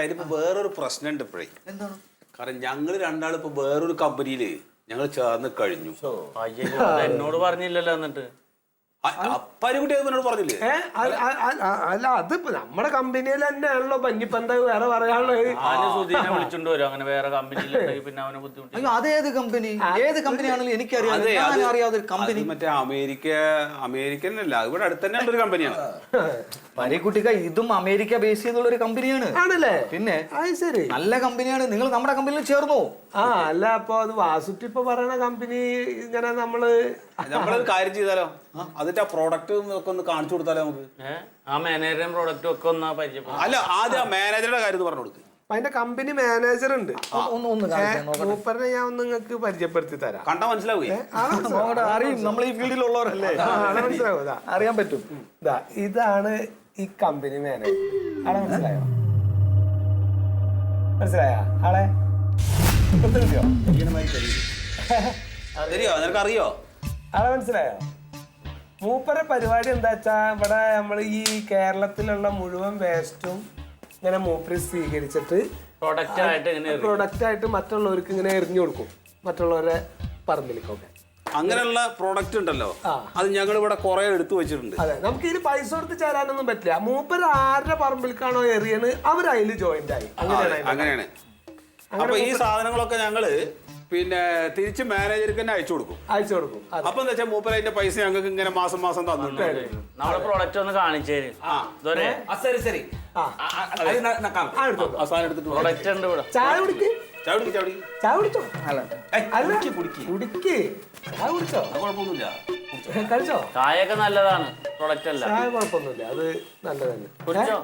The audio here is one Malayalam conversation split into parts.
അതിലിപ്പോ വേറൊരു പ്രശ്നമുണ്ട് ഇപ്പോഴേ. എന്താണ്? കാരണം ഞങ്ങൾ രണ്ടാളിപ്പോ വേറൊരു കമ്പനിയില് ഞങ്ങൾ ചേർന്ന് കഴിഞ്ഞു. എന്നോട് പറഞ്ഞില്ലല്ലോ എന്നിട്ട്. പരികുട്ടി എന്നോട് പറഞ്ഞില്ലേ? അല്ല അത് നമ്മുടെ കമ്പനിയിൽ തന്നെയാണല്ലോ. ഇനിയിപ്പോ എന്താ വേറെ പറയാനുള്ളത്? സുധീനെ വിളിച്ചോണ്ട് വരും. അങ്ങനെ വേറെ കമ്പനിയിലുണ്ടെങ്കിൽ പിന്നെ അവനെ ബുദ്ധിമുട്ട്. അയ്യോ അതേത് കമ്പനി? ഏത് കമ്പനിയാണെങ്കിലും എനിക്കറിയാം. അറിയാതെ കമ്പനി മറ്റേ അമേരിക്കൻ അല്ല, ഇവിടെ അടുത്ത് തന്നെ ഒരു കമ്പനിയാണ്. പരിക്കുട്ടിക്ക ഇതും അമേരിക്ക ബേസ് ചെയ്തുള്ള ഒരു കമ്പനിയാണ്. ആണല്ലേ? പിന്നെ ശരി, നല്ല കമ്പനിയാണ്. നിങ്ങൾ നമ്മുടെ കമ്പനിയിൽ ചേർന്നോ? അല്ല അപ്പൊ അത് വാസുട്ടി ഇപ്പൊ പറയണ കമ്പനി ഇങ്ങനെ നമ്മളൊരു കാര്യം ചെയ്താലോ, അതിന്റെ പ്രോഡക്റ്റ് ഒക്കെ ഒന്ന് കാണിച്ചു കൊടുത്താലോ നമുക്ക്? ആ മാനേജറും പ്രോഡക്റ്റും ഒക്കെ ഒന്നാ പരിചയപ്പെടും. അല്ല, ആദ്യം മാനേജറുടെ കാര്യം പറഞ്ഞു കൊടുക്കും. അതിന്റെ കമ്പനി മാനേജർ ഉണ്ട്. മൂപ്പറിനെ ഞാൻ ഒന്ന് നിങ്ങൾക്ക് പരിചയപ്പെടുത്തി തരാം. കണ്ടാ മനസ്സിലാവേ? അറിയും, നമ്മൾ ഈ ഫീൽഡിലുള്ളവരല്ലേ, മനസ്സിലാവും, അറിയാൻ പറ്റും. ഇതാണ് ഈ കമ്പനി മാനേജർ. ആളെ മനസ്സിലായോ? ആളെ നിനക്ക് അറിയോ? ആളെ മനസ്സിലായോ? മൂപ്പരെ പരിപാടി എന്താ വെച്ചാ, ഇവിടെ നമ്മൾ ഈ കേരളത്തിലുള്ള മുഴുവൻ വേസ്റ്റും ഇങ്ങനെ മൂപ്പര് സ്വീകരിച്ചിട്ട് പ്രൊഡക്റ്റ് ആയിട്ട് മറ്റുള്ളവർക്ക് ഇങ്ങനെ എറിഞ്ഞു കൊടുക്കും, മറ്റുള്ളവരെ പറമ്പിലേക്കൊക്കെ. അങ്ങനെയുള്ള പ്രോഡക്റ്റ് ഉണ്ടല്ലോ, അത് ഞങ്ങൾ ഇവിടെ കുറെ എടുത്തു വെച്ചിട്ടുണ്ട്. അതെ, നമുക്ക് ഇതിന് പൈസ കൊടുത്ത് ചേരാനൊന്നും പറ്റില്ല. മൂപ്പര് ആരുടെ പറമ്പിലേക്കാണോ എറിയണ് അവരതിൽ ജോയിന്റ് ആയി. അങ്ങനെയാണ്. അപ്പൊ ഈ സാധനങ്ങളൊക്കെ ഞങ്ങള് പിന്നെ തിരിച്ച് മാനേജർക്ക് തന്നെ അയച്ചു കൊടുക്കും. അപ്പൊ എന്താ വെച്ചാൽ മൂപ്പര് അതിന്റെ പൈസ ഞങ്ങൾക്ക് ഇങ്ങനെ മാസം മാസം തന്നിട്ടുണ്ട്. നമ്മുടെ പ്രോഡക്റ്റ് ഒന്ന് കാണിച്ചേര്. ശരി പ്രോഡക്റ്റ് ഉണ്ട് ഇവിടെ. ചായ കുടിക്ക്. ചായ കുടിച്ചോ? കുഴപ്പമൊന്നുമില്ല. കഴിച്ചോ? ചായയൊക്കെ നല്ലതാണ്, പ്രോഡക്റ്റ് അല്ല. ചായ കുഴപ്പമൊന്നുമില്ല, അത് നല്ലതന്നെ. കുടിച്ചോ?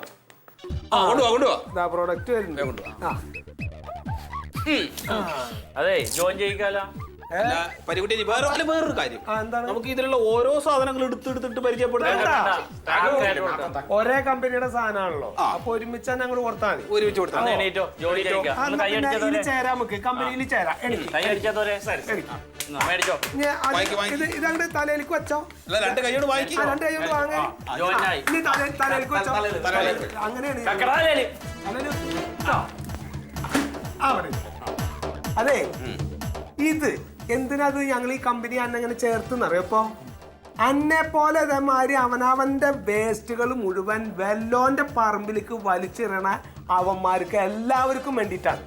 കൊണ്ടുപോവാ പ്രോഡക്റ്റ് വരുന്നുണ്ട്. അതെ, ജോയിൻ ചെയ്യിക്കാലോ. പരികുട്ടി വേറൊരു കാര്യം, നമുക്ക് ഇതിലുള്ള ഓരോ സാധനങ്ങൾ എടുത്തിട്ട് പരിചയപ്പെടുത്താൻ ഒരേ കമ്പനിയുടെ സാധനമാണല്ലോ, അപ്പൊ ഒരുമിച്ച് ഞങ്ങൾ കൊടുത്താൽ മതി. ഒരുമിച്ച് കൊടുത്താൽ ചേരാം, നമുക്ക് കമ്പനിയിൽ ചേരാം. ഇതങ്ങോട്ട് തലയിലേക്ക് വെച്ചോ. രണ്ട് കൈയോട് വാങ്ങിക്കും. രണ്ട് കൈയോട് വാങ്ങാൻ തലയിലേക്ക് വെച്ചോ. അങ്ങനെയാണ്. അതെ, ഇത് എന്തിനത് ഞങ്ങൾ ഈ കമ്പനി അന്നങ്ങനെ ചേർത്തെന്നറിയപ്പോ, അന്നെ പോലെ അതേമാതിരി അവനവന്റെ വേസ്റ്റുകൾ മുഴുവൻ വെല്ലോന്റെ പറമ്പിലേക്ക് വലിച്ചിടണ അവന്മാർക്ക് എല്ലാവർക്കും വേണ്ടിയിട്ടാണ്.